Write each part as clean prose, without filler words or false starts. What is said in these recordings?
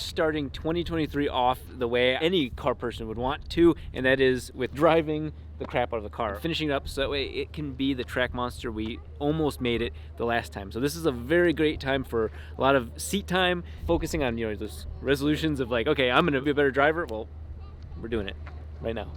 Starting 2023 off the way any car person would want to, and that is with driving the crap out of the car, finishing it up so that way it can be the track monster we almost made it the last time. So this is a very great time for a lot of seat time, focusing on, you know, those resolutions of like, okay, I'm gonna be a better driver. Well, we're doing it right now.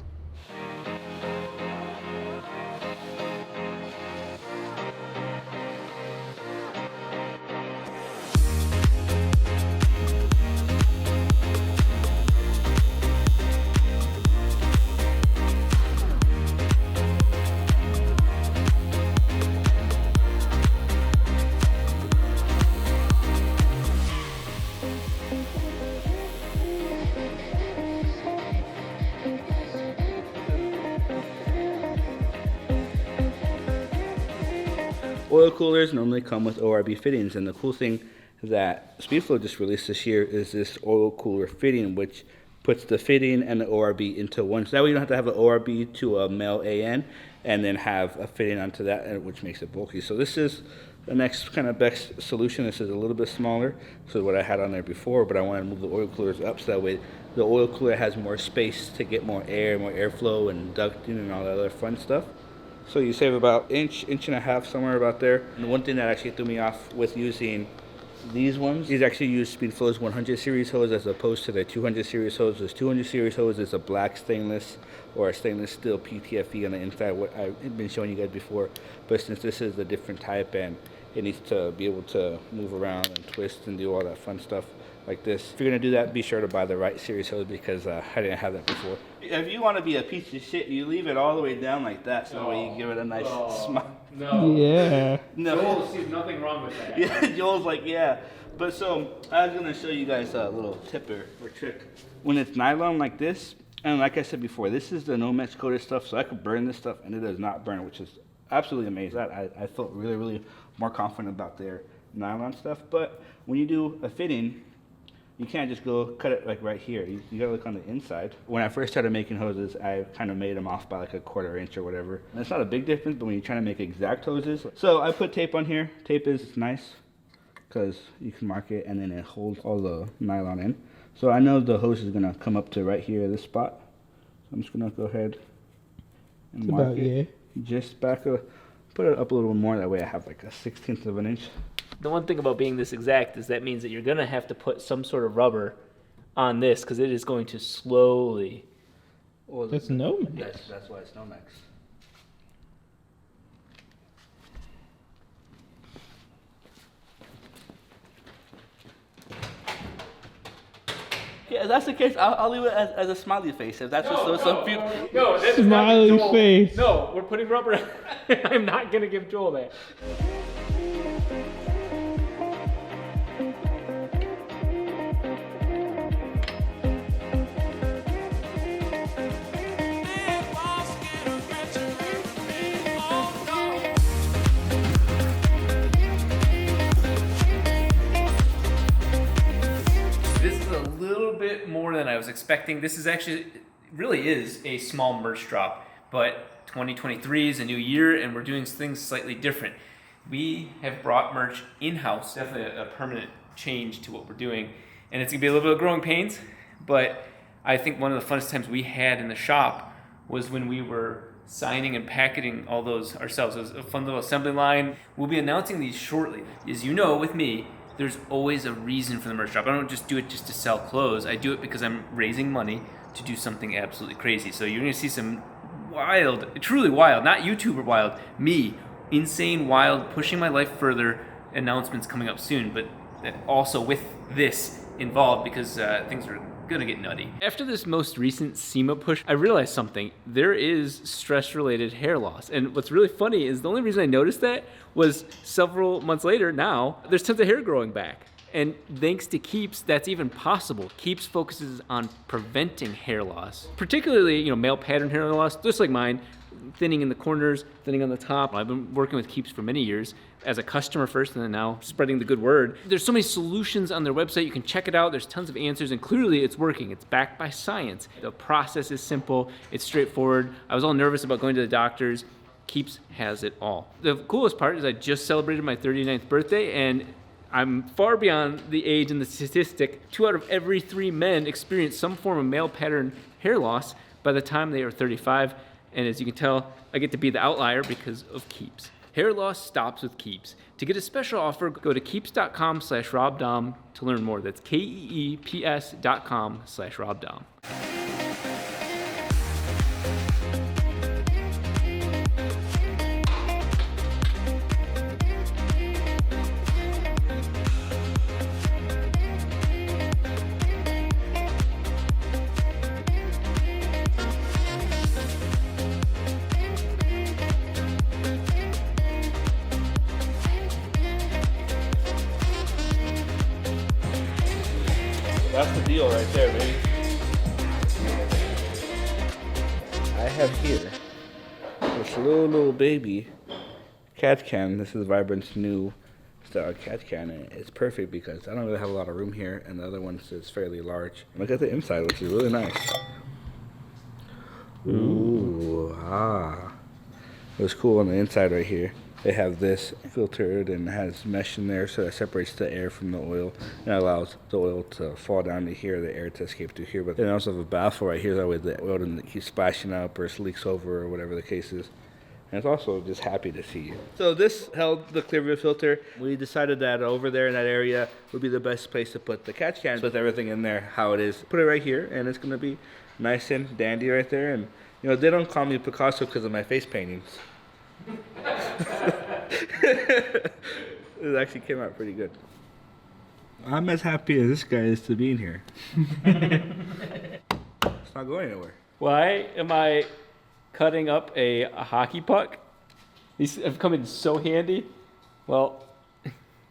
Oil coolers normally come with ORB fittings, and the cool thing that Speedflow just released this year is this oil cooler fitting, which puts the fitting and the ORB into one. So that way you don't have to have an ORB to a male AN and then have a fitting onto that, which makes it bulky. So this is the next kind of best solution. This is a little bit smaller, so what I had on there before, but I want to move the oil coolers up so that way the oil cooler has more space to get more air, more airflow and ducting and all that other fun stuff. So you save about inch and a half, somewhere about there. And one thing that actually threw me off with using these ones, these actually use Speedflow's 100 series hose as opposed to the 200 series hose. This 200 series hose is a black stainless or a stainless steel PTFE on the inside, what I've been showing you guys before. But since this is a different type and it needs to be able to move around and twist and do all that fun stuff like this. If you're gonna do that, be sure to buy the right series hose because I didn't have that before. If you want to be a piece of shit, you leave it all the way down like that, so that way you give it a nice smile. No. Yeah. No. Joel sees nothing wrong with that. Yeah, Joel's like, yeah. But so I was gonna show you guys a little tip or trick. When it's nylon like this, and like I said before, this is the Nomex coated stuff, so I could burn this stuff and it does not burn, which is absolutely amazing. I felt really more confident about their nylon stuff. But when you do a fitting, you can't just go cut it like right here. You gotta look on the inside. When I first started making hoses, I kind of made them off by like a 1/4 inch or whatever. And it's not a big difference, but when you're trying to make exact hoses. So I put tape on here. Tape is nice because you can mark it and then it holds all the nylon in. So I know the hose is gonna come up to right here, this spot. So I'm just gonna go ahead and it's mark about, it. yeah. Just put it up a little more, that way I have like a 1/16 of an inch. The one thing about being this exact is that means that you're going to have to put some sort of rubber on this because it is going to slowly. Well, That's Nomex. That's why it's Nomex. Yeah, if that's the case, I'll leave it as a smiley face. If that's just so beautiful. No, that's Smiley not Joel. face. No, we're putting rubber. I'm not going to give Joel that. More than I was expecting. This is actually, really is a small merch drop, but 2023 is a new year and we're doing things slightly different. We have brought merch in-house, definitely a permanent change to what we're doing, and it's gonna be a little bit of growing pains, but I think one of the funnest times we had in the shop was when we were signing and packaging all those ourselves. It was a fun little assembly line. We'll be announcing these shortly. As you know, with me, there's always a reason for the merch drop. I don't just do it just to sell clothes. I do it because I'm raising money to do something absolutely crazy. So you're gonna see some wild, truly wild, not YouTuber wild, me, insane wild, pushing my life further announcements coming up soon, but also with this involved because things are gonna get nutty. After this most recent SEMA push, I realized something. There is stress-related hair loss. And what's really funny is the only reason I noticed that was several months later now, there's tons of hair growing back. And thanks to Keeps, that's even possible. Keeps focuses on preventing hair loss, particularly, male pattern hair loss, just like mine. thinning in the corners, thinning on the top. I've been working with Keeps for many years as a customer first and then now spreading the good word. There's so many solutions on their website. You can check it out. There's tons of answers and clearly it's working. It's backed by science. The process is simple. It's straightforward. I was all nervous about going to the doctors. Keeps has it all. The coolest part is I just celebrated my 39th birthday and I'm far beyond the age and the statistic. 2 out of every 3 men experience some form of male pattern hair loss by the time they are 35. And as you can tell, I get to be the outlier because of Keeps. Hair loss stops with Keeps. To get a special offer, go to keeps.com/RobDahm to learn more. That's keeps.com/RobDahm. That's the deal right there, baby. I have here this little baby cat can. This is Vibrant's new style cat can. And it's perfect because I don't really have a lot of room here, and the other one is fairly large. Look at the inside, which is really nice. Ooh, It was cool on the inside right here. They have this filtered and has mesh in there so that separates the air from the oil and allows the oil to fall down to here, the air to escape through here. But then also have a baffle right here, that way the oil doesn't keep splashing up or it leaks over or whatever the case is. And it's also just happy to see you. So this held the Clearview filter. We decided that over there in that area would be the best place to put the catch can with everything in there how it is. Put it right here and it's gonna be nice and dandy right there. And you know, they don't call me Picasso because of my face paintings. It actually came out pretty good. I'm as happy as this guy is to be in here. It's not going anywhere. Why am I cutting up a hockey puck? These have come in so handy. Well,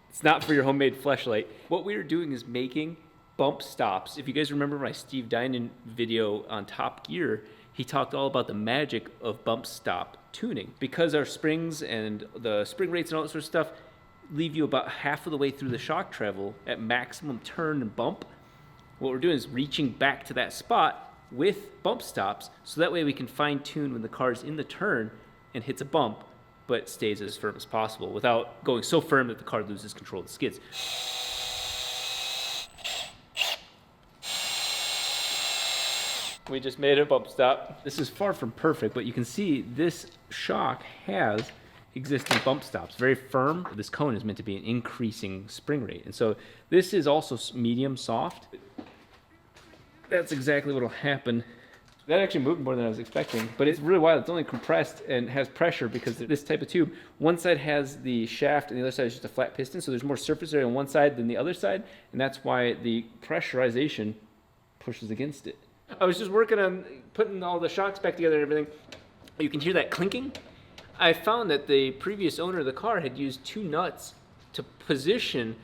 it's not for your homemade fleshlight. What we are doing is making bump stops. If you guys remember my Steve Dinan video on Top Gear, he talked all about the magic of bump stop tuning. Because our springs and the spring rates and all that sort of stuff leave you about half of the way through the shock travel at maximum turn and bump, what we're doing is reaching back to that spot with bump stops so that way we can fine tune when the car is in the turn and hits a bump but stays as firm as possible without going so firm that the car loses control of the skids. We just made a bump stop. This is far from perfect, but you can see this shock has existing bump stops, very firm. This cone is meant to be an increasing spring rate. And so this is also medium soft. That's exactly what will happen. That actually moved more than I was expecting, but it's really wild. It's only compressed and has pressure because this type of tube, one side has the shaft and the other side is just a flat piston. So there's more surface area on one side than the other side. And that's why the pressurization pushes against it. I was just working on putting all the shocks back together and everything. You can hear that clinking. I found that the previous owner of the car had used 2 nuts to position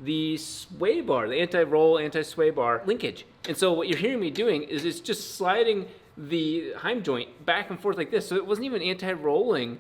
the sway bar, the anti-roll, anti-sway bar linkage. And so what you're hearing me doing is it's just sliding the Heim joint back and forth like this. So it wasn't even anti-rolling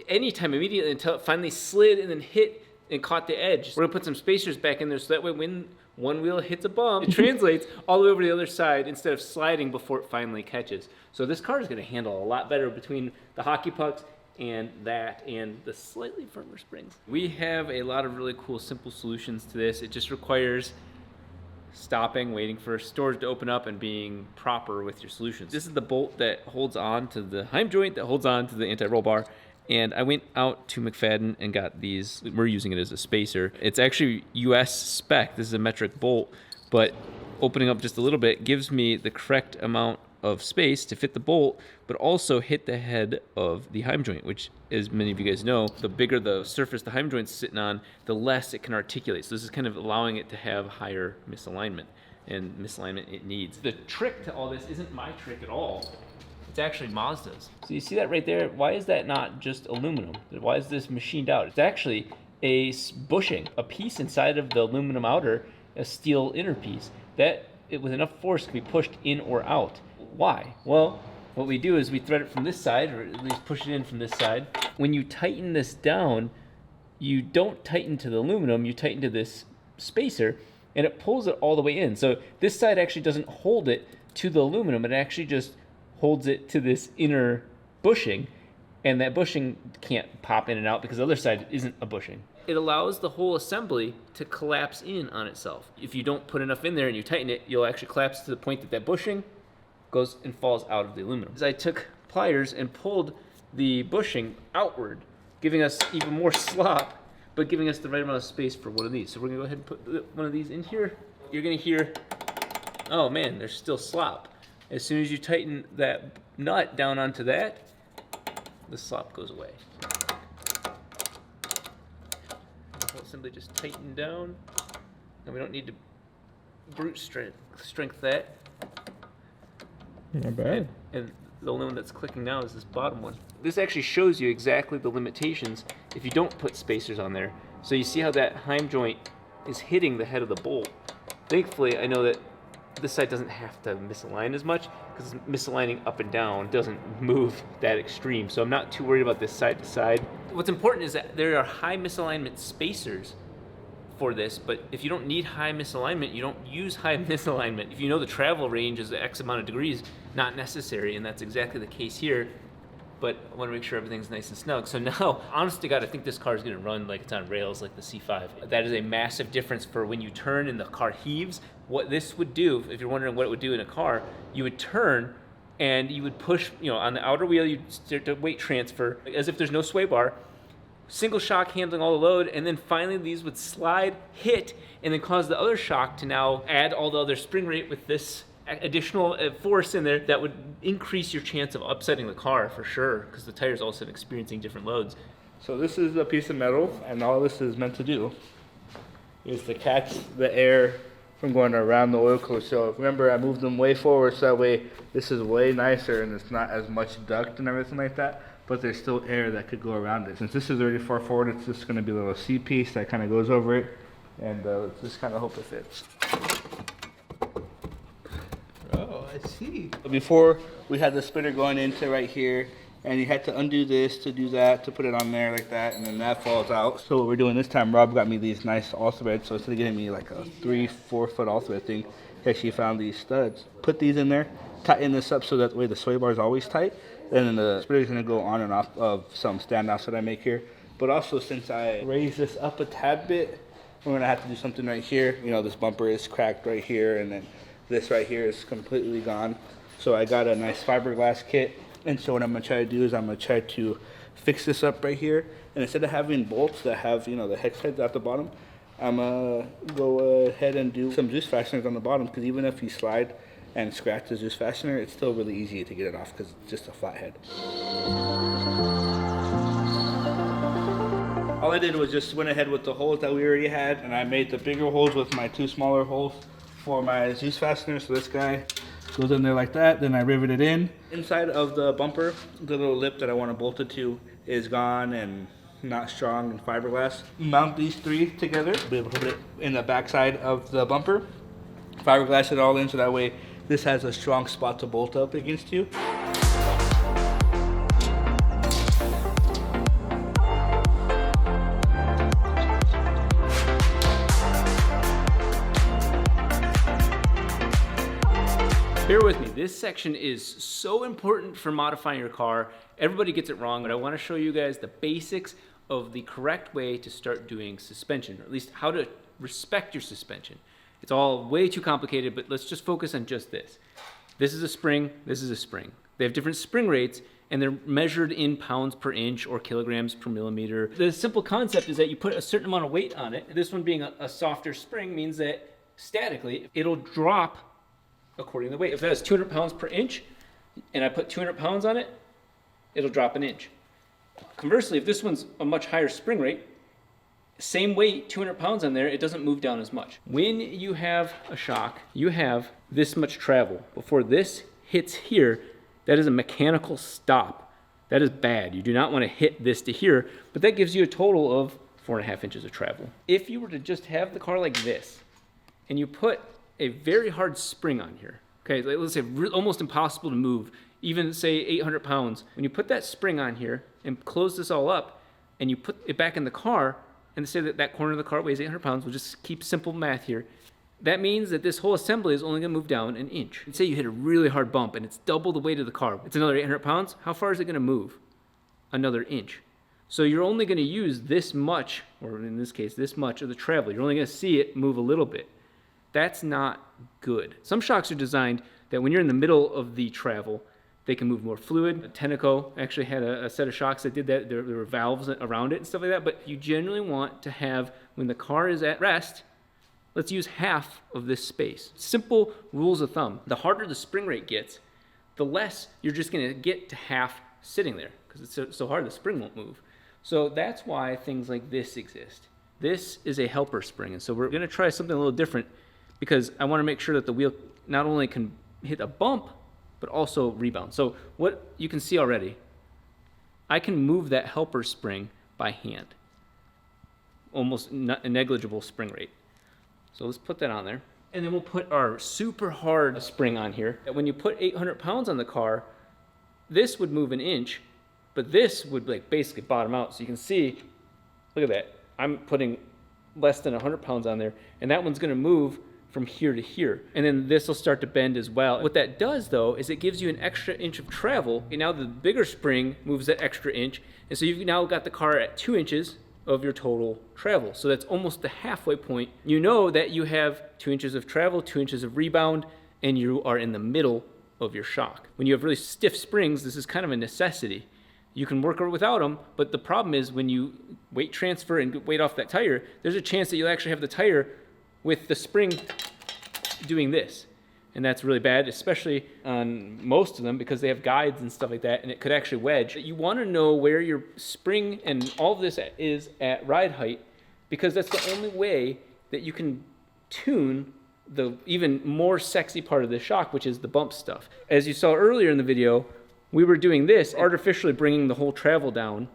anytime immediately until it finally slid and then hit and caught the edge. We're gonna put some spacers back in there so that way when one wheel hits a bump, it translates all the way over to the other side instead of sliding before it finally catches. So this car is gonna handle a lot better between the hockey pucks and that and the slightly firmer springs. We have a lot of really cool simple solutions to this. It just requires stopping, waiting for storage to open up and being proper with your solutions. This is the bolt that holds on to the Heim joint that holds on to the anti-roll bar. And I went out to McFadden and got these. We're using it as a spacer. It's actually US spec. This is a metric bolt, but opening up just a little bit gives me the correct amount of space to fit the bolt, but also hit the head of the Heim joint, which, as many of you guys know, the bigger the surface the Heim joint's sitting on, the less it can articulate. So this is kind of allowing it to have higher misalignment, and misalignment it needs. The trick to all this isn't my trick at all. It's actually Mazda's. So you see that right there? Why is that not just aluminum? Why is this machined out? It's actually a bushing, a piece inside of the aluminum outer, a steel inner piece, that with enough force can be pushed in or out. Why? Well, what we do is we thread it from this side, or at least push it in from this side. When you tighten this down, you don't tighten to the aluminum, you tighten to this spacer, and it pulls it all the way in. So this side actually doesn't hold it to the aluminum, it actually just holds it to this inner bushing, and that bushing can't pop in and out because the other side isn't a bushing. It allows the whole assembly to collapse in on itself. If you don't put enough in there and you tighten it, you'll actually collapse to the point that that bushing goes and falls out of the aluminum. As I took pliers and pulled the bushing outward, giving us even more slop, but giving us the right amount of space for one of these. So we're gonna go ahead and put one of these in here. You're gonna hear, oh man, there's still slop. As soon as you tighten that nut down onto that, the slop goes away. We'll simply just tighten down, and we don't need to brute strength that. Not bad. And the only one that's clicking now is this bottom one. This actually shows you exactly the limitations if you don't put spacers on there. So you see how that Heim joint is hitting the head of the bolt. Thankfully, I know that this side doesn't have to misalign as much because misaligning up and down doesn't move that extreme. So I'm not too worried about this side to side. What's important is that there are high misalignment spacers for this, but if you don't need high misalignment, you don't use high misalignment. If you know the travel range is X amount of degrees, not necessary, and that's exactly the case here. But I want to make sure everything's nice and snug. So now, honest to God, I think this car is going to run like it's on rails, like the C5. That is a massive difference for when you turn and the car heaves. What this would do, if you're wondering what it would do in a car, you would turn and you would push, on the outer wheel, you'd start to weight transfer as if there's no sway bar. Single shock handling all the load, and then finally these would slide, hit, and then cause the other shock to now add all the other spring rate with this additional force in there that would increase your chance of upsetting the car for sure, because the tire's all of a sudden experiencing different loads. So this is a piece of metal, and all this is meant to do is to catch the air from going around the oil cooler. So remember, I moved them way forward, so that way this is way nicer and it's not as much duct and everything like that, but there's still air that could go around it. Since this is already far forward, it's just going to be a little C piece that kind of goes over it, and let's just kind of hope it fits. Oh, I see. Before, we had the splitter going into right here, and you had to undo this to do that, to put it on there like that, and then that falls out. So what we're doing this time, Rob got me these nice all-threads, so instead of getting me like a 3-4 foot all-thread thing, he actually found these studs. Put these in there, tighten this up so that way the sway bar is always tight, and then the splitter is going to go on and off of some standoffs that I make here. But also, since I raised this up a tad bit, we're going to have to do something right here. This bumper is cracked right here, and then this right here is completely gone. So I got a nice fiberglass kit, and so what I'm going to try to do is I'm going to try to fix this up right here, and instead of having bolts that have the hex heads at the bottom, I'm going to go ahead and do some juice fasteners on the bottom, because even if you slide and scratch the juice fastener, it's still really easy to get it off because it's just a flat head. All I did was just went ahead with the holes that we already had, and I made the bigger holes with my 2 smaller holes for my juice fastener. So this guy goes in there like that, then I rivet it in. Inside of the bumper, the little lip that I want to bolt it to is gone and not strong and fiberglass. Mount these 3 together, be able to put it in the backside of the bumper, fiberglass it all in so that way this has a strong spot to bolt up against you. Bear with me, this section is so important for modifying your car. Everybody gets it wrong, but I want to show you guys the basics of the correct way to start doing suspension, or at least how to respect your suspension. It's all way too complicated, but let's just focus on just this. This is a spring, this is a spring. They have different spring rates, and they're measured in pounds per inch or kilograms per millimeter. The simple concept is that you put a certain amount of weight on it. This one being a softer spring means that statically, it'll drop according to the weight. If that is 200 pounds per inch, and I put 200 pounds on it, it'll drop an inch. Conversely, if this one's a much higher spring rate, same weight, 200 pounds on there, it doesn't move down as much. When you have a shock, you have this much travel. Before this hits here, that is a mechanical stop. That is bad. You do not want to hit this to here, but that gives you a total of 4.5 inches of travel. If you were to just have the car like this, and you put a very hard spring on here, okay, let's say almost impossible to move even say 800 pounds, when you put that spring on here and close this all up and you put it back in the car and say that that corner of the car weighs 800 pounds, we'll just keep simple math here. That means that this whole assembly is only gonna move down an inch. Let's say you hit a really hard bump and it's double the weight of the car. It's another 800 pounds. How far is it gonna move? Another inch. So you're only gonna use this much, or in this case, this much of the travel. You're only gonna see it move a little bit. That's not good. Some shocks are designed that when you're in the middle of the travel, they can move more fluid. Tenneco actually had a set of shocks that did that. There were valves around it and stuff like that, but you generally want to have, when the car is at rest, let's use half of this space. Simple rules of thumb. The harder the spring rate gets, the less you're just gonna get to half sitting there, because it's so hard the spring won't move. So that's why things like this exist. This is a helper spring, and so we're gonna try something a little different, because I wanna make sure that the wheel not only can hit a bump, but also rebound. So what you can see already, I can move that helper spring by hand. Almost a negligible spring rate. So let's put that on there. And then we'll put our super hard spring on here. That when you put 800 pounds on the car, this would move an inch, but this would like basically bottom out. So you can see, look at that. I'm putting less than 100 pounds on there, and that one's gonna move from here to here. And then this will start to bend as well. What that does though, is it gives you an extra inch of travel. And now the bigger spring moves that extra inch. And so you've now got the car at 2 inches of your total travel. So that's almost the halfway point. You know that you have 2 inches of travel, 2 inches of rebound, and you are in the middle of your shock. When you have really stiff springs, this is kind of a necessity. You can work without them, but the problem is when you weight transfer and get weight off that tire, there's a chance that you'll actually have the tire with the spring doing this. And that's really bad, especially on most of them because they have guides and stuff like that, and it could actually wedge. You want to know where your spring and all of this is at ride height, because that's the only way that you can tune the even more sexy part of the shock, which is the bump stuff. As you saw earlier in the video, we were doing this, artificially bringing the whole travel down,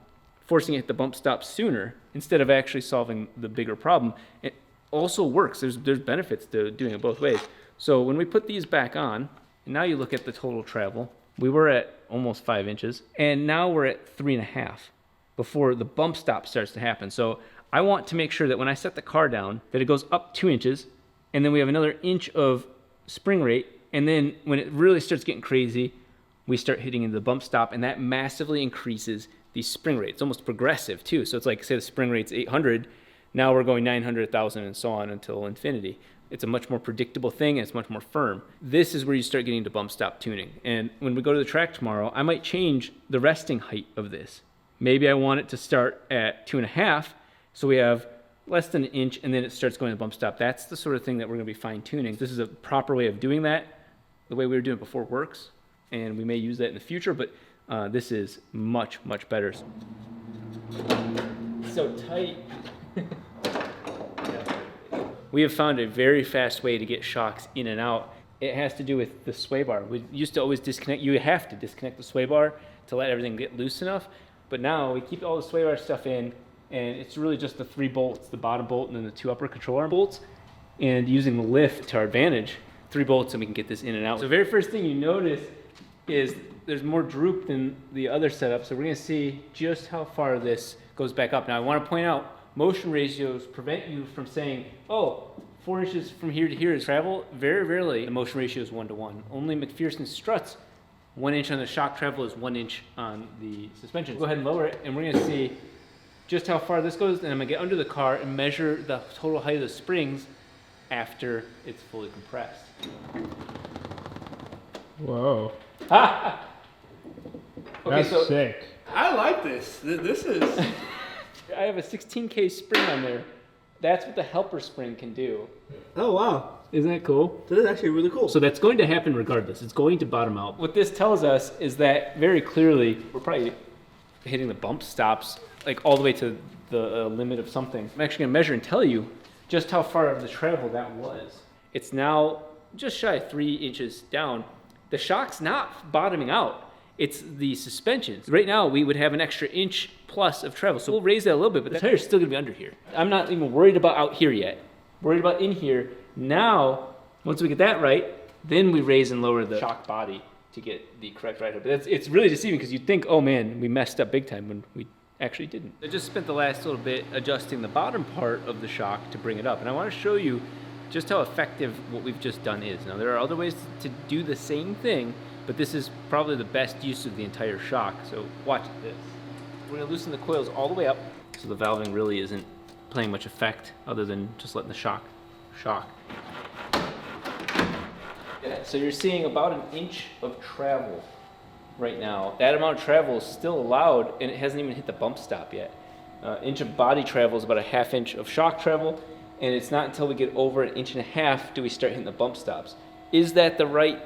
forcing it to hit the bump stop sooner, instead of actually solving the bigger problem. It also works. There's benefits to doing it both ways. So when we put these back on, and now you look at the total travel, we were at almost 5 inches, and now we're at 3.5 before the bump stop starts to happen. So I want to make sure that when I set the car down, that it goes up 2 inches, and then we have another inch of spring rate, and then when it really starts getting crazy, we start hitting into the bump stop, and that massively increases the spring rate. It's almost progressive too. So it's like, say the spring rate's 800, now we're going 900, 1,000, and so on until infinity. It's a much more predictable thing, and it's much more firm. This is where you start getting to bump stop tuning. And when we go to the track tomorrow, I might change the resting height of this. Maybe I want it to start at 2.5, so we have less than an inch, and then it starts going to bump stop. That's the sort of thing that we're gonna be fine tuning. This is a proper way of doing that. The way we were doing it before works, and we may use that in the future, but this is much, much better. So tight. We have found a very fast way to get shocks in and out. It has to do with the sway bar. We used to always disconnect, you have to disconnect the sway bar to let everything get loose enough, but now we keep all the sway bar stuff in, and it's really just the 3 bolts, the bottom bolt and then the 2 upper control arm bolts, and using the lift to our advantage, 3 bolts, and we can get this in and out. So the very first thing you notice is there's more droop than the other setup, so we're gonna see just how far this goes back up. Now I wanna point out, motion ratios prevent you from saying, oh, 4 inches from here to here is travel. Very rarely the motion ratio is 1-to-1. Only McPherson struts, 1 inch on the shock travel is 1 inch on the suspension. Go ahead and lower it, and we're gonna see just how far this goes, and I'm gonna get under the car and measure the total height of the springs after it's fully compressed. Whoa. Okay, That's so sick. I like this. This is. I have a 16K spring on there. That's what the helper spring can do. Oh wow, Isn't that cool? that is actually really cool. So that's going to happen regardless. It's going to bottom out. What this tells us is that very clearly we're probably hitting the bump stops like all the way to the limit of something. I'm actually going to measure and tell you just how far of the travel that was. It's now just shy of 3 inches down. The shock's not bottoming out. It's the suspension. Right now, we would have an extra inch plus of travel. So we'll raise that a little bit, but the tire's still gonna be under here. I'm not even worried about out here yet. Worried about in here. Now, once we get that right, then we raise and lower the shock body to get the correct ride height. But it's really deceiving because you'd think, oh man, we messed up big time when we actually didn't. I just spent the last little bit adjusting the bottom part of the shock to bring it up. And I want to show you just how effective what we've just done is. Now there are other ways to do the same thing, but this is probably the best use of the entire shock. So watch this. We're gonna loosen the coils all the way up so the valving really isn't playing much effect other than just letting the shock. Yeah, so you're seeing about an inch of travel right now. That amount of travel is still allowed and it hasn't even hit the bump stop yet. Inch of body travel is about a ½ inch of shock travel, and it's not until we get over an inch and a half do we start hitting the bump stops. Is that the right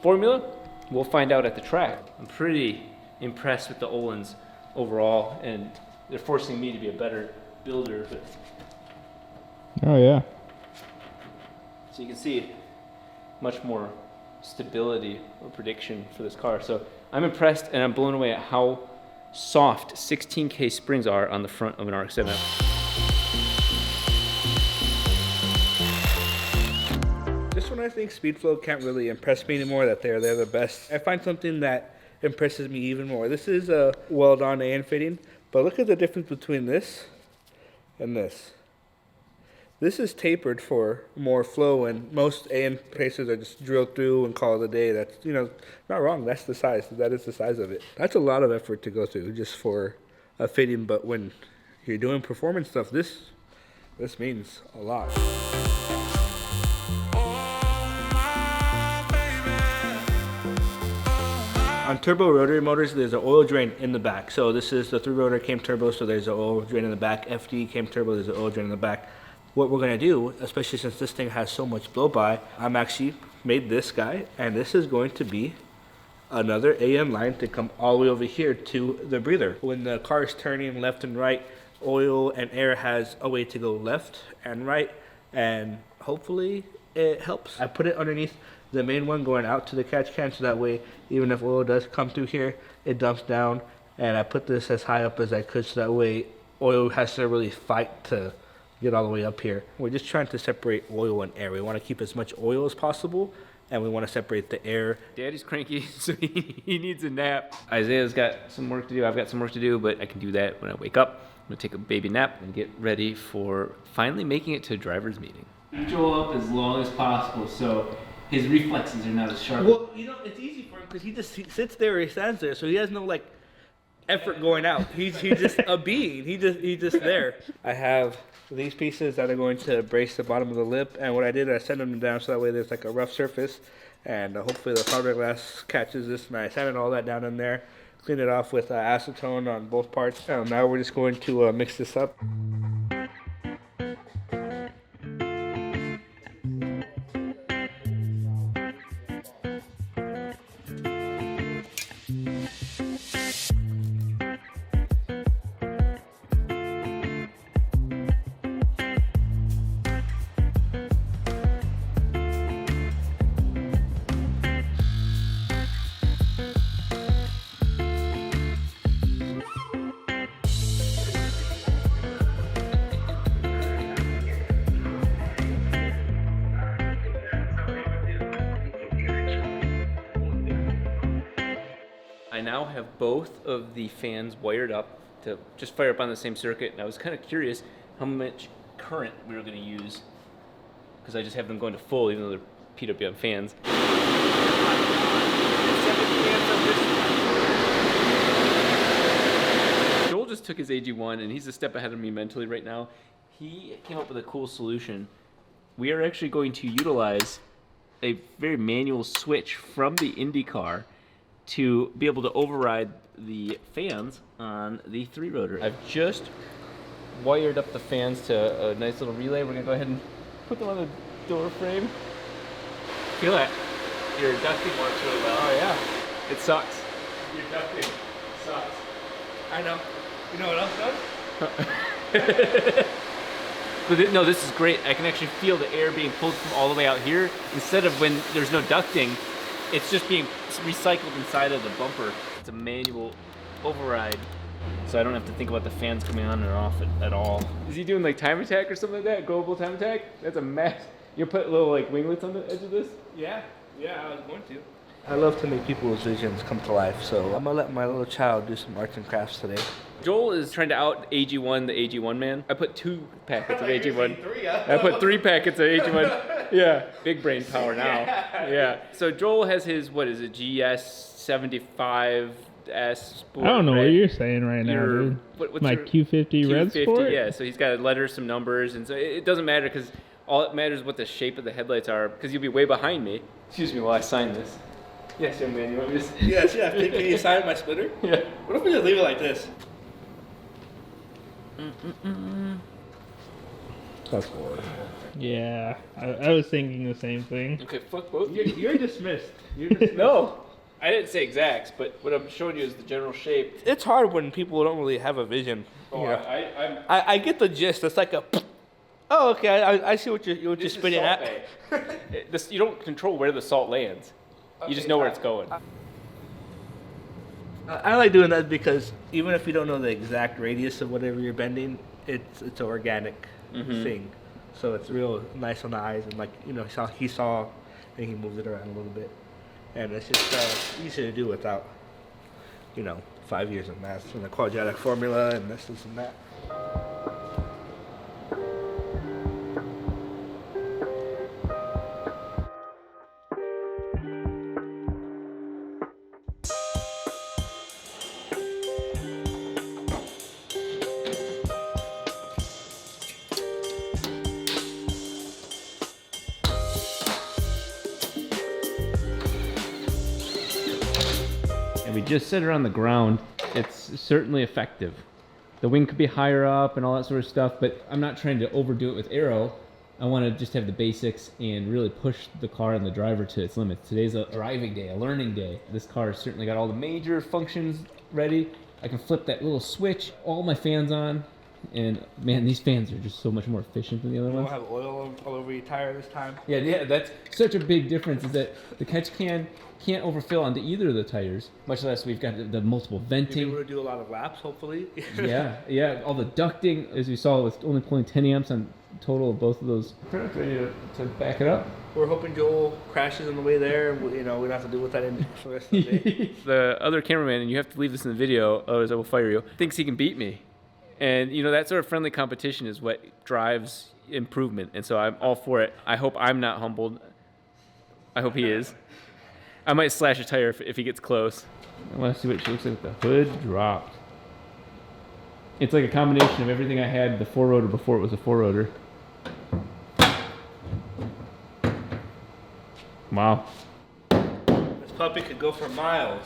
formula? We'll find out at the track. I'm pretty impressed with the Öhlins overall, and they're forcing me to be a better builder. But Oh yeah. so you can see much more stability or prediction for this car. So I'm impressed and I'm blown away at how soft 16K springs are on the front of an RX-7F. This one, I think Speedflow can't really impress me anymore, that they're the best. I find something that impresses me even more. This is a weld-on AN fitting, but look at the difference between this and this. This is tapered for more flow, and most AN places are just drilled through and call it a day. That's, you know, not wrong. That's the size. That is the size of it. That's a lot of effort to go through just for a fitting, but when you're doing performance stuff, this means a lot. On turbo rotary motors, there's an oil drain in the back. So this is the 3-rotor came turbo, so there's an oil drain in the back. FD came turbo, there's an oil drain in the back. What we're gonna do, especially since this thing has so much blow-by, I'm actually made this guy, and this is going to be another AN line to come all the way over here to the breather. When the car is turning left and right, oil and air has a way to go left and right, and hopefully it helps. I put it underneath the main one going out to the catch can, so that way even if oil does come through here, it dumps down. And I put this as high up as I could, so that way oil has to really fight to get all the way up here. We're just trying to separate oil and air. We want to keep as much oil as possible, and we want to separate the air. Daddy's cranky, so he needs a nap. Isaiah's got some work to do. I've got some work to do, but I can do that when I wake up. I'm gonna take a baby nap and get ready for finally making it to a driver's meeting. Joel up as long as possible, so his reflexes are not as sharp. Well, you know, it's easy for him because he sits there or he stands there, so he has no like effort going out. He's just a being. He's just there. I have these pieces that are going to brace the bottom of the lip, and what I did, I sanded them down so that way there's like a rough surface, and hopefully the fiberglass catches this, and I sanded all that down in there, cleaned it off with acetone on both parts. Now we're just going to mix this up. I now have both of the fans wired up to just fire up on the same circuit, and I was kind of curious how much current we were going to use because I just have them going to full even though they're PWM fans. Joel just took his AG1 and he's a step ahead of me mentally right now. He came up with a cool solution. We are actually going to utilize a very manual switch from the IndyCar to be able to override the fans on the 3-rotor. I've just wired up the fans to a nice little relay. We're gonna go ahead and put them on the door frame. Feel that? Your ducting works really well. Oh yeah. It sucks. Your ducting sucks. I know. You know what else does? But no, this is great. I can actually feel the air being pulled from all the way out here instead of when there's no ducting. It's just being recycled inside of the bumper. It's a manual override, so I don't have to think about the fans coming on or off at all. Is he doing like time attack or something like that? Global time attack? That's a mess. You put little like winglets on the edge of this? Yeah, I was going to. I love to make people's visions come to life, so I'm gonna let my little child do some arts and crafts today. Joel is trying to out AG1, the AG1 man. I put 2 packets of AG1. I put 3 packets of AG1. Yeah, big brain power now. Yeah. So Joel has his, what is it, GS75S Sport. I don't know right? what you're saying right now, Your- dude. what's My your- Q50 Red Sport? Yeah, so he's got letters, some numbers, and so it doesn't matter because all it matters is what the shape of the headlights are because you'll be way behind me. Excuse me while I sign this. Yes, young man, you want me to... Yes, yeah. Can you sign my splitter? Yeah. What if we just leave it like this? That's horrible. Yeah, I was thinking the same thing. Okay, fuck both. You're dismissed. You're dismissed. No, I didn't say exacts, but what I'm showing you is the general shape. It's hard when people don't really have a vision. Oh, You know. I'm I get the gist. It's like a. Oh, okay. I see what you're this is spitting salt at. bay. You don't control where the salt lands. You just know where it's going. I like doing that because even if you don't know the exact radius of whatever you're bending, it's an organic thing. So it's real nice on the eyes, and like he saw, and he moved it around a little bit, and it's just easy to do without 5 years of math and the quadratic formula and this and that. And we just set it on the ground. It's certainly effective. The wing could be higher up and all that sort of stuff, but I'm not trying to overdo it with aero. I want to just have the basics and really push the car and the driver to its limits. Today's a arriving day, a learning day. This car has certainly got all the major functions ready. I can flip that little switch, all my fans on, and man, these fans are just so much more efficient than the other You ones. won't have oil all over your tire this time. Yeah, that's such a big difference is that the catch can can't overfill onto either of the tires, much less we've got the multiple You'll be venting. able to do a lot of laps, hopefully. Yeah, all the ducting, as we saw, was only pulling 10 amps on total of both of those. Ready to back it up? We're hoping Joel crashes on the way there. We don't have to deal with that for the rest of the day. The other cameraman, and you have to leave this in the video, otherwise I will fire you, thinks he can beat me. And that sort of friendly competition is what drives improvement, and so I'm all for it. I hope I'm not humbled. I hope he is. I might slash a tire if he gets close. I want to see what she looks like with the hood dropped. It's like a combination of everything I had the 4-rotor before it was a 4-rotor. Wow. This puppy could go for miles.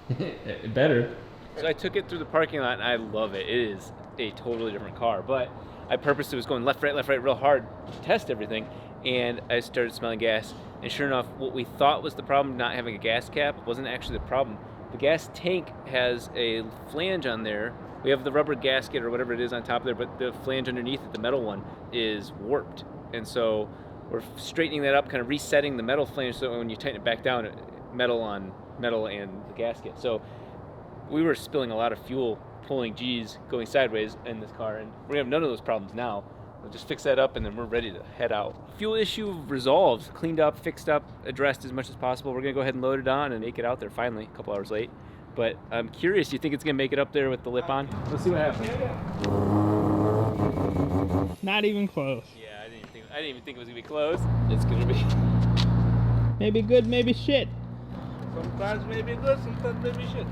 It better. So I took it through the parking lot and I love it. It is a totally different car, but I purposely was going left, right real hard to test everything, and I started smelling gas. And sure enough, what we thought was the problem, not having a gas cap, wasn't actually the problem. The gas tank has a flange on there. We have the rubber gasket or whatever it is on top there, but the flange underneath it, the metal one, is warped. And so we're straightening that up, kind of resetting the metal flange so when you tighten it back down, metal on metal and the gasket. So we were spilling a lot of fuel, pulling G's, going sideways in this car, and we're gonna have none of those problems now. We'll just fix that up and then we're ready to head out. Fuel issue resolved, cleaned up, fixed up, addressed as much as possible. We're gonna go ahead and load it on and make it out there finally, a couple hours late. But I'm curious, do you think it's gonna make it up there with the lip on? Let's see what happens. Not even close. Yeah, I didn't even think it was gonna be close. It's gonna be. Maybe good, maybe shit. Sometimes maybe good, sometimes maybe shit.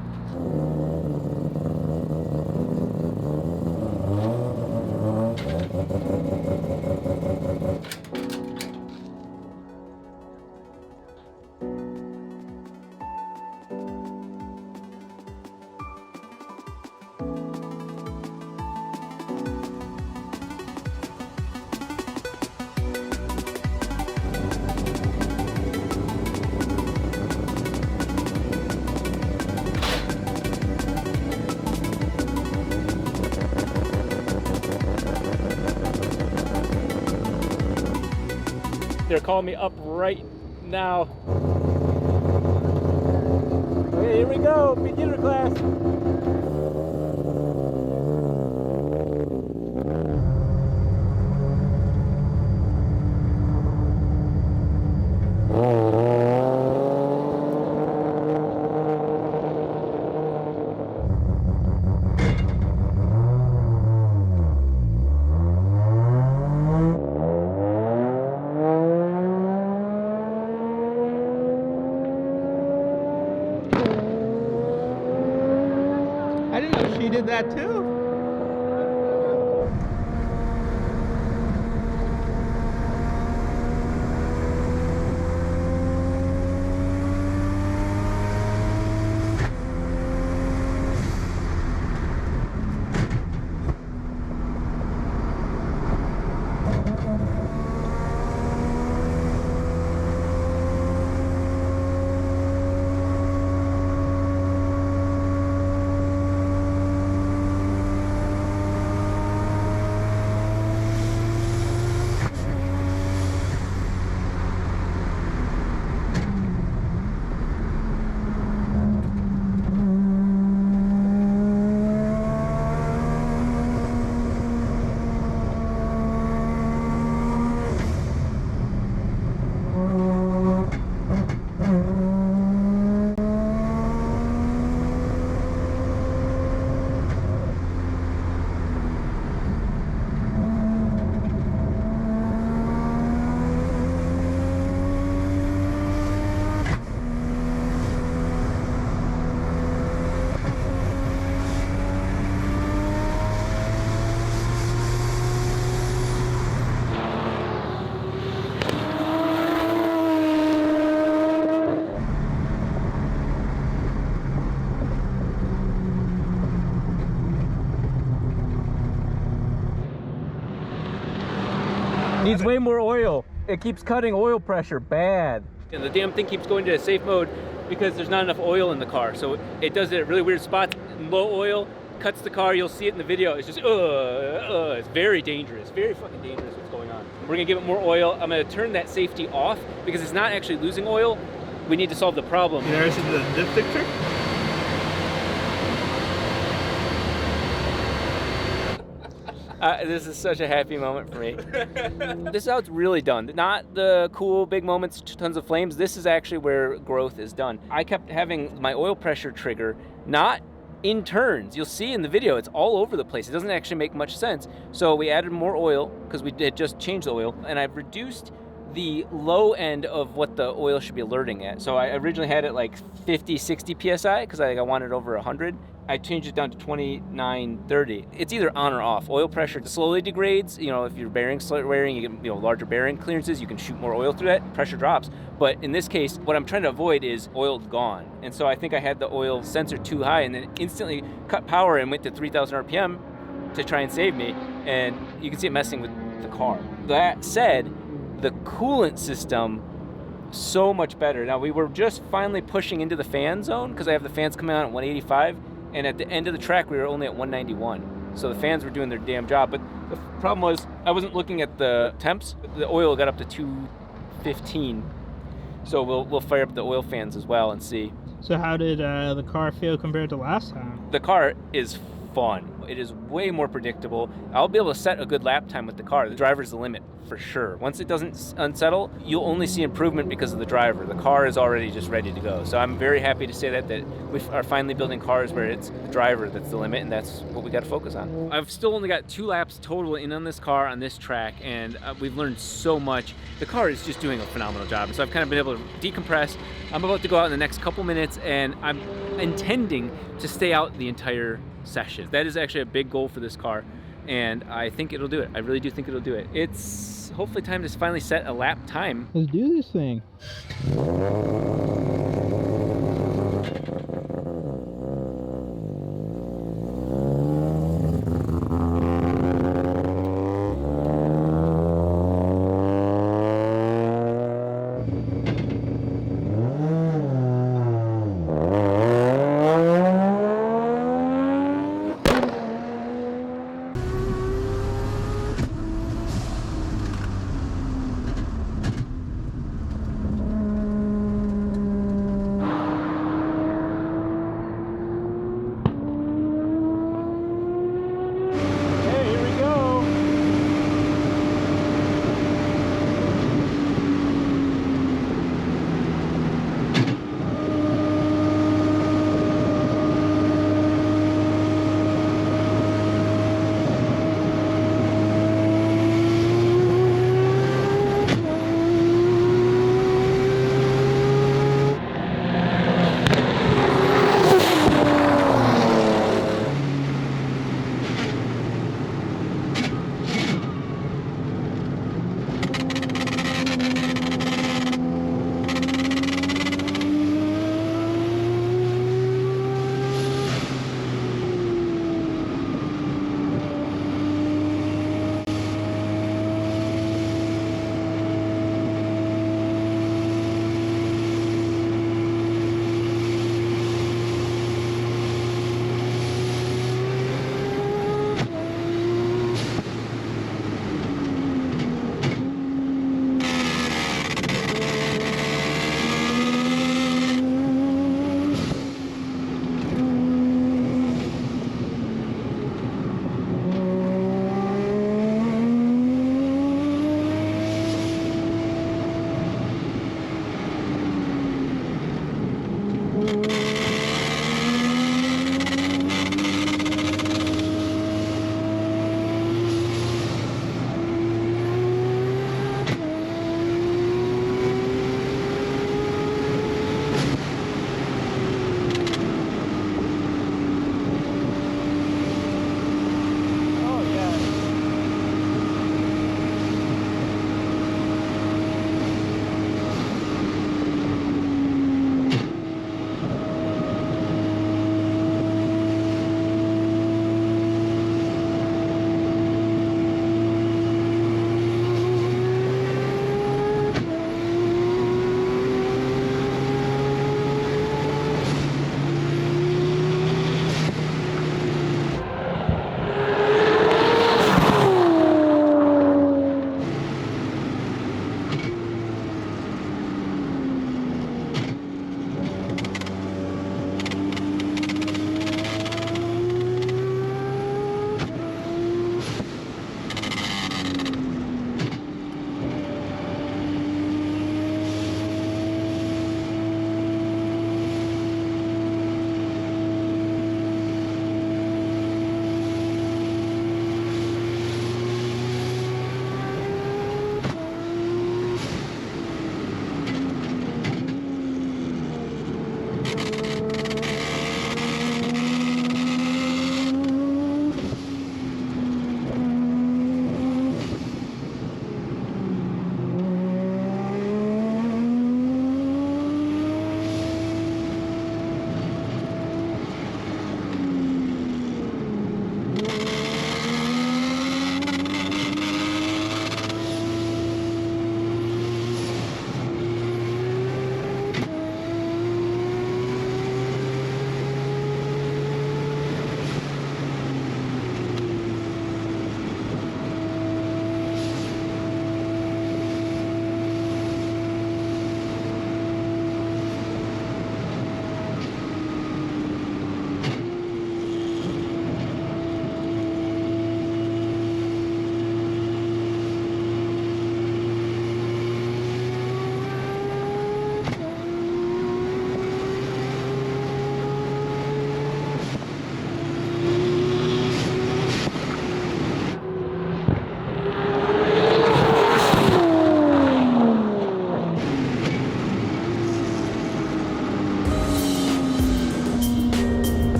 They're calling me up right now. Okay, here we go, beginner class. that too? Needs way more oil. It keeps cutting oil pressure bad. And the damn thing keeps going to safe mode because there's not enough oil in the car. So it does it at really weird spots. Low oil, cuts the car. You'll see it in the video. It's just, it's very dangerous. Very fucking dangerous what's going on. We're gonna give it more oil. I'm gonna turn that safety off because it's not actually losing oil. We need to solve the problem. You ever seen the dipstick trick? This is such a happy moment for me. This is how it's really done. Not the cool big moments, tons of flames. This is actually where growth is done. I kept having my oil pressure trigger not in turns. You'll see in the video, it's all over the place. It doesn't actually make much sense. So we added more oil because we had just changed the oil, and I've reduced the low end of what the oil should be alerting at. So I originally had it like 50, 60 PSI because I wanted over 100. I changed it down to 29, 30. It's either on or off. Oil pressure slowly degrades. You know, if your bearings start wearing, you get larger bearing clearances, you can shoot more oil through that, pressure drops. But in this case, what I'm trying to avoid is oil gone. And so I think I had the oil sensor too high and then instantly cut power and went to 3,000 RPM to try and save me. And you can see it messing with the car. That said, the coolant system, so much better. Now we were just finally pushing into the fan zone because I have the fans coming out at 185. And at the end of the track, we were only at 191. So the fans were doing their damn job. But the problem was I wasn't looking at the temps. The oil got up to 215. So we'll fire up the oil fans as well and see. So how did the car feel compared to last time? The car is fun. It is way more predictable. I'll be able to set a good lap time with the car. The driver's the limit for sure. Once it doesn't unsettle, you'll only see improvement because of the driver. The car is already just ready to go. So I'm very happy to say that we are finally building cars where it's the driver that's the limit, and that's what we got to focus on. I've still only got 2 laps total in on this car on this track, and we've learned so much. The car is just doing a phenomenal job. So I've kind of been able to decompress. I'm about to go out in the next couple minutes, and I'm intending to stay out the entire session. That is actually a big goal for this car, and I think it'll do it. I really do think it'll do it. It's hopefully time to finally set a lap time. Let's do this thing.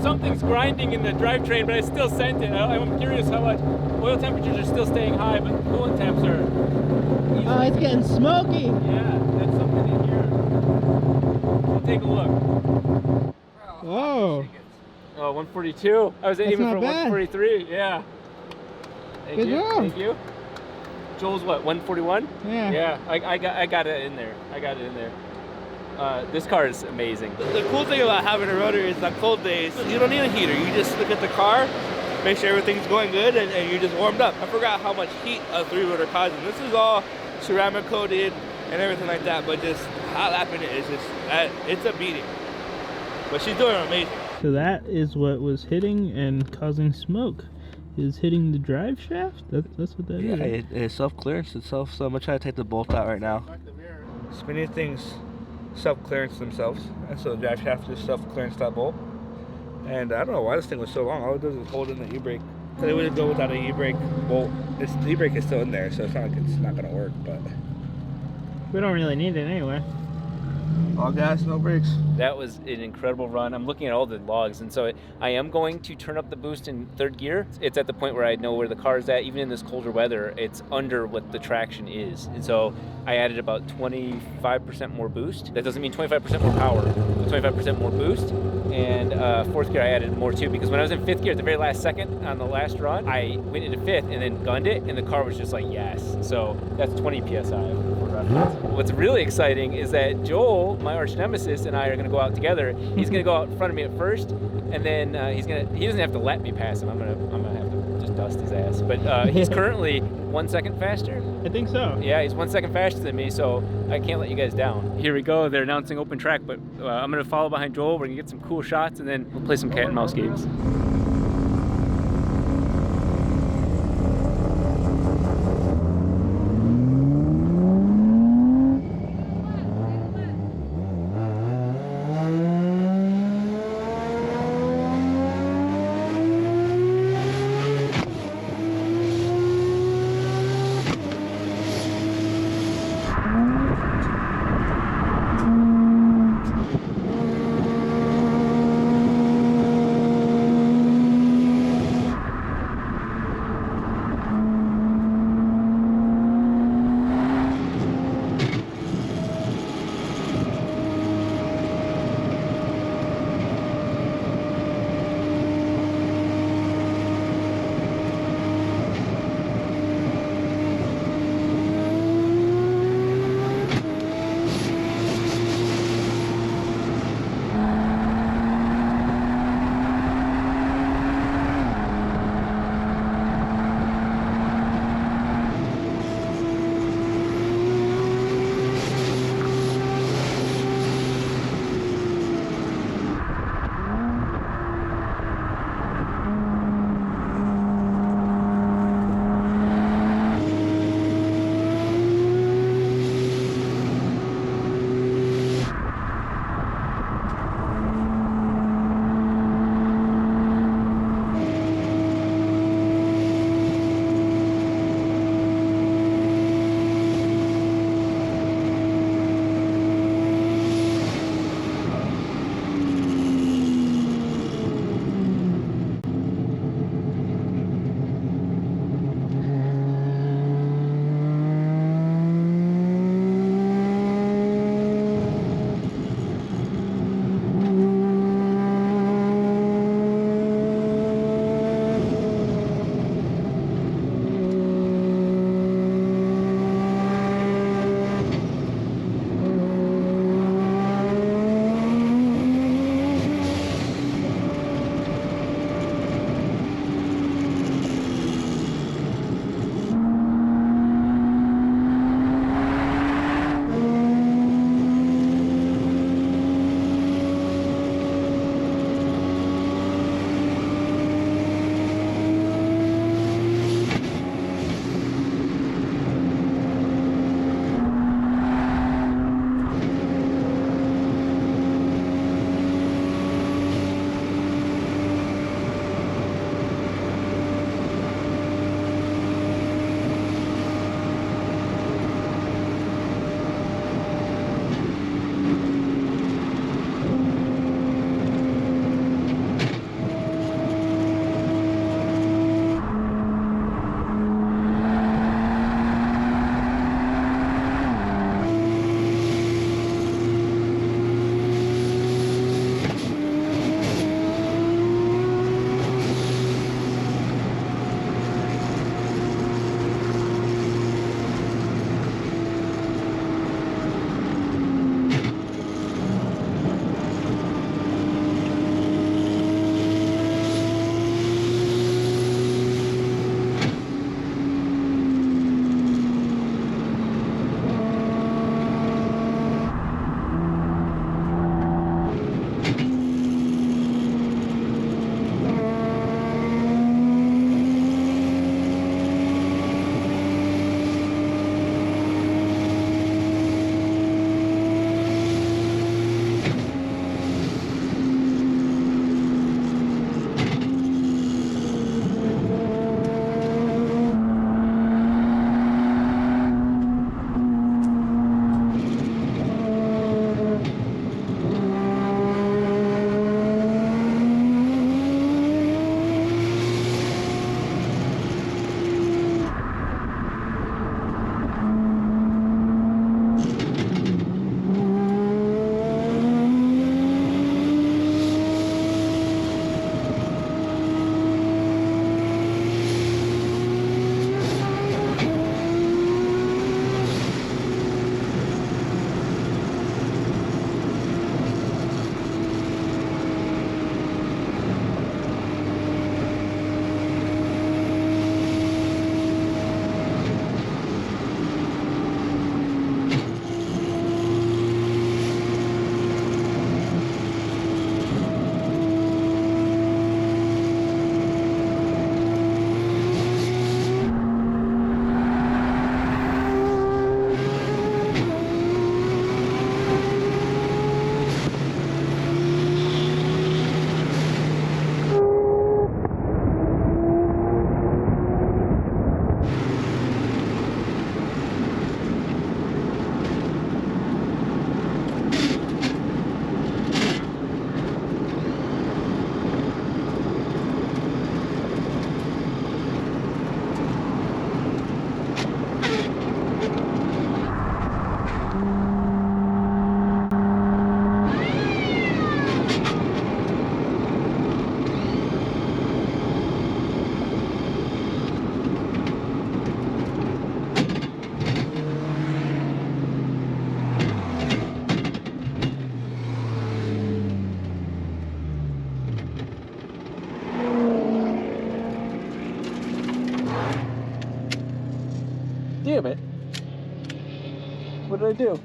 something's grinding in the drivetrain, but I still sent it. I'm curious how much. Oil temperatures are still staying high, but coolant temps are. Oh, it's getting smoky. Yeah, that's something in here. We'll take a look. Whoa. Oh, 142. I was That's aiming not for bad. 143. Yeah. Thank Good you. job. Thank you. Joel's what? 141. Yeah. Yeah. I got it in there. I got it in there. This car is amazing. The cool thing about having a rotor is on cold days, you don't need a heater. You just look at the car, make sure everything's going good, and you're just warmed up. I forgot how much heat a 3-rotor causes. This is all ceramic coated and everything like that, but just hot lapping it is just, it's a beating. But she's doing amazing. So that is what was hitting and causing smoke. Is hitting the drive shaft? That's what that is. Yeah, it self-clearance itself, so I'm gonna try to take the bolt out right now. So many things self-clearance themselves, and so the drive shaft just self-clearance that bolt. And I don't know why this thing was so long. All it does is hold in the e-brake. So they would go without an e-brake bolt. The e-brake is still in there, so it's not like it's not gonna work, but We don't really need it anyway. all gas, no brakes. That was an incredible run. I'm looking at all the logs, and so I am going to turn up the boost in 3rd gear. It's at the point where I know where the car is at. Even in this colder weather, it's under what the traction is. And so I added about 25% more boost. That doesn't mean 25% more power, but 25% more boost. And 4th gear, I added more too, because when I was in 5th gear at the very last second on the last run, I went into 5th and then gunned it, and the car was just like, yes. So that's 20 PSI for reference. What's really exciting is that Joel, my arch nemesis, and I are going to go out together. He's going to go out in front of me at first, and then he doesn't have to let me pass him. I'm gonna have to just dust his ass. But he's currently 1 second faster. I think so. Yeah, he's 1 second faster than me, so I can't let you guys down. Here we go. They're announcing open track, but I'm going to follow behind Joel. We're going to get some cool shots, and then we'll play some cat and mouse games. damn it. What did I do?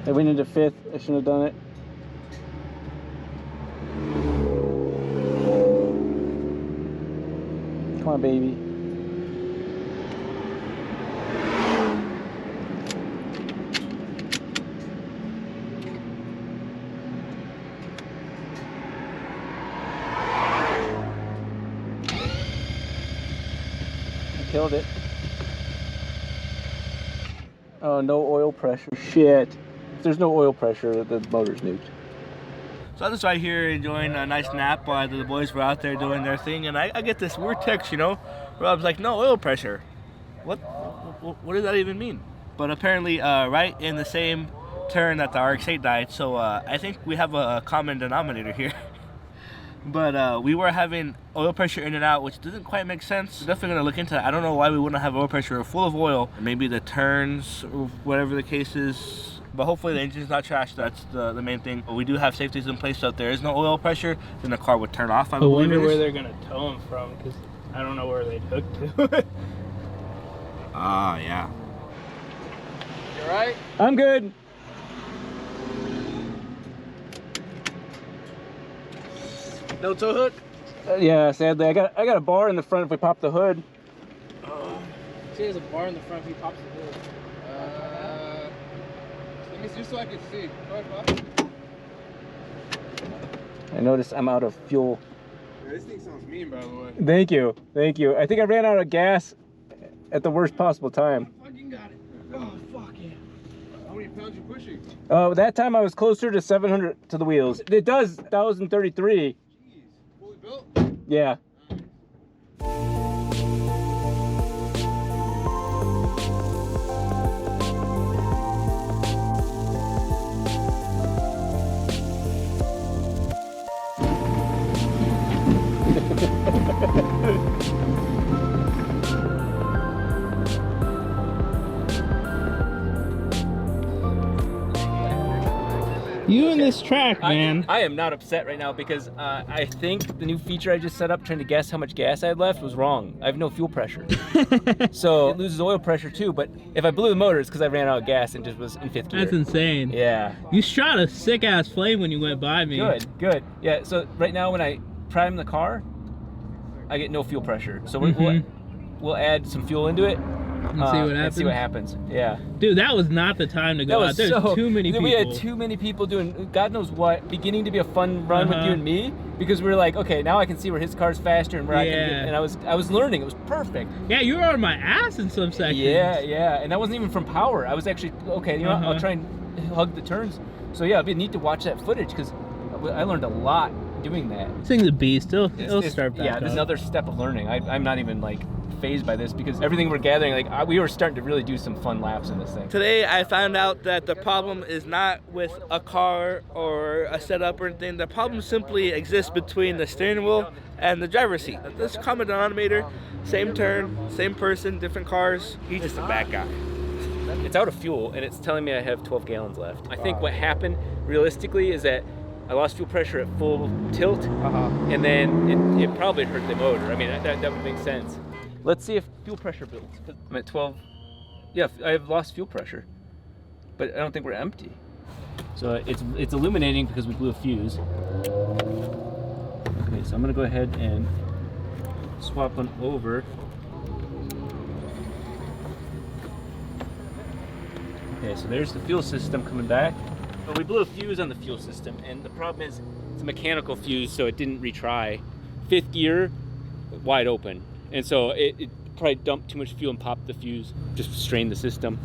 I went into fifth. I shouldn't have done it. Come on, baby. I killed it. Oh, no oil pressure. Shit. If there's no oil pressure, the motor's nuked. So I'm just right here enjoying a nice nap while the boys were out there doing their thing, and I get this weird text, you know, where I was like, no oil pressure. What does that even mean? But apparently, right in the same turn that the RX-8 died, so I think we have a common denominator here. But we were having oil pressure in and out, which doesn't quite make sense. We're definitely gonna look into that. I don't know why we wouldn't have oil pressure full of oil. Maybe the turns, or whatever the case is. But hopefully the engine's not trashed. That's the main thing. But we do have safeties in place, so if there is no oil pressure, then the car would turn off. I wonder where they're gonna tow them from, because I don't know where they'd hook to. Ah, yeah. You alright? I'm good. No tow hook? Yeah, sadly. I got a bar in the front if we pop the hood. See, there's a bar in the front if he pops the hood. Let me see so I can see. Go ahead, Pop. I noticed I'm out of fuel. Yeah, this thing sounds mean, by the way. Thank you. Thank you. I think I ran out of gas at the worst possible time. Fucking got it. Oh, fuck yeah. How many pounds you pushing? That time I was closer to 700 to the wheels. It does 1,033. Jeez. Fully built? Yeah. You and this track, man. I am not upset right now because I think the new feature I just set up trying to guess how much gas I had left was wrong. I have no fuel pressure. So it loses oil pressure too, but if I blew the motor, it's because I ran out of gas and just was in fifth gear. That's insane. Yeah. You shot a sick ass flame when you went by me. Good. Yeah, so right now when I prime the car, I get no fuel pressure. So we'll add some fuel into it. And see what happens. Yeah. Dude, that was not the time to go out. There's too many people. We had too many people doing God knows what, beginning to be a fun run with you and me, because we were like, okay, now I can see where his car's faster and where I can get, and I was learning. It was perfect. Yeah, you were on my ass in some sections. Yeah, and that wasn't even from power. I was actually, okay, you know what, I'll try and hug the turns. So yeah, it'd be neat to watch that footage, because I learned a lot doing that. This thing's a beast. It'll start back Yeah, this is another step of learning. I'm not even like phased by this, because everything we're gathering, like we were starting to really do some fun laps in this thing. Today I found out that the problem is not with a car or a setup or anything. The problem simply exists between the steering wheel and the driver's seat. This common denominator, same turn, same person, different cars. He's just a bad guy. It's out of fuel and it's telling me I have 12 gallons left. I think what happened realistically is that I lost fuel pressure at full tilt, and then it probably hurt the motor. I mean, that would make sense. Let's see if fuel pressure builds. I'm at 12. Yeah, I have lost fuel pressure, but I don't think we're empty. So it's illuminating because we blew a fuse. Okay, so I'm gonna go ahead and swap one over. Okay, so there's the fuel system coming back. But we blew a fuse on the fuel system, and the problem is it's a mechanical fuse, so it didn't retry. Fifth gear, wide open. And so it probably dumped too much fuel and popped the fuse, just strained the system.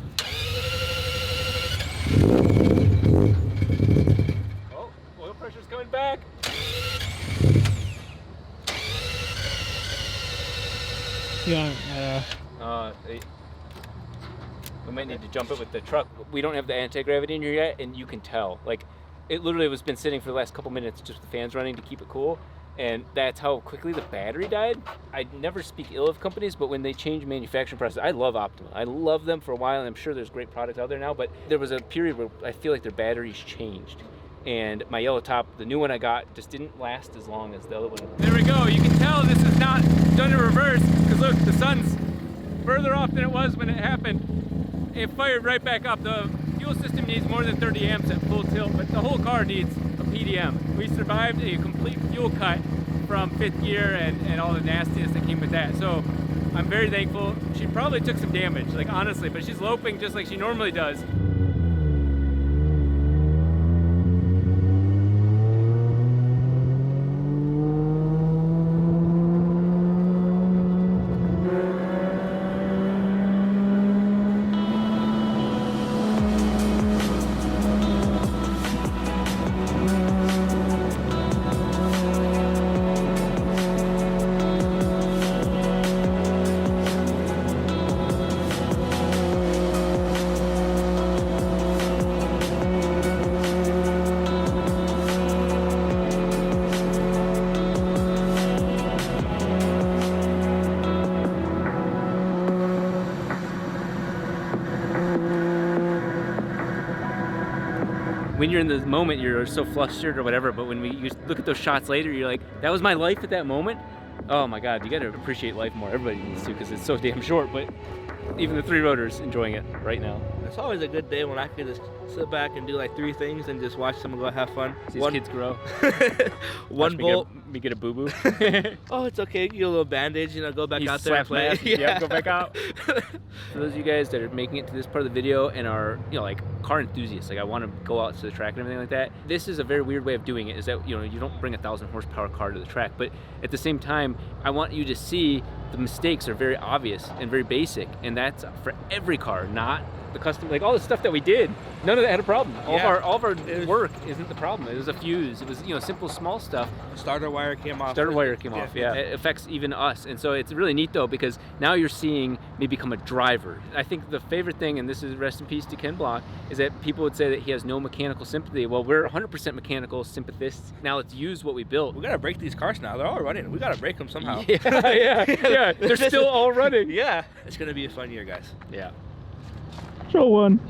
Oh, oil pressure's coming back. Yeah. We might need to jump it with the truck. We don't have the anti-gravity in here yet, and you can tell. Like, it literally was been sitting for the last couple minutes, just the fans running to keep it cool. And that's how quickly the battery died. I never speak ill of companies, but when they change manufacturing process, I love Optima. I love them for a while, and I'm sure there's great products out there now, but there was a period where I feel like their batteries changed. and my yellow top, the new one I got, just didn't last as long as the other one. There we go. You can tell this is not done in reverse, because look, the sun's further off than it was when it happened. It fired right back up. The fuel system needs more than 30 amps at full tilt, but the whole car needs a PDM. We survived a complete fuel cut from 5th gear and all the nastiness that came with that. So I'm very thankful. She probably took some damage, like honestly, but she's loping just like she normally does. When you're in the moment, you're so flustered or whatever, but when you look at those shots later, you're like, that was my life at that moment? Oh my God, you gotta appreciate life more. Everybody needs to, because it's so damn short, but even the 3 rotors enjoying it right now. It's always a good day when I can just sit back and do like 3 things and just watch someone go have fun. See these kids grow. One bolt. Me get a boo-boo. Oh, it's okay. Get a little bandage, you know, go back You out there and play. slap yeah, go back out. For those of you guys that are making it to this part of the video and are, you know, like car enthusiasts, like I want to go out to the track and everything like that, this is a very weird way of doing it, is that, you know, you don't bring a 1,000 horsepower car to the track, but at the same time, I want you to see the mistakes are very obvious and very basic, and that's for every car, not the custom, like all the stuff that we did, none of that had a problem. All of our work isn't the problem. It was a fuse. It was, you know, simple, small stuff. Starter wire came off. Starter wire came off, yeah. It affects even us. And so it's really neat though, because now you're seeing me become a driver. I think the favorite thing, and this is rest in peace to Ken Block, is that people would say that he has no mechanical sympathy. Well, we're 100% mechanical sympathists. Now let's use what we built. We gotta break these cars now. They're all running. We gotta break them somehow. Yeah. They're still all running. Yeah. It's gonna be a fun year, guys. Yeah. Show one.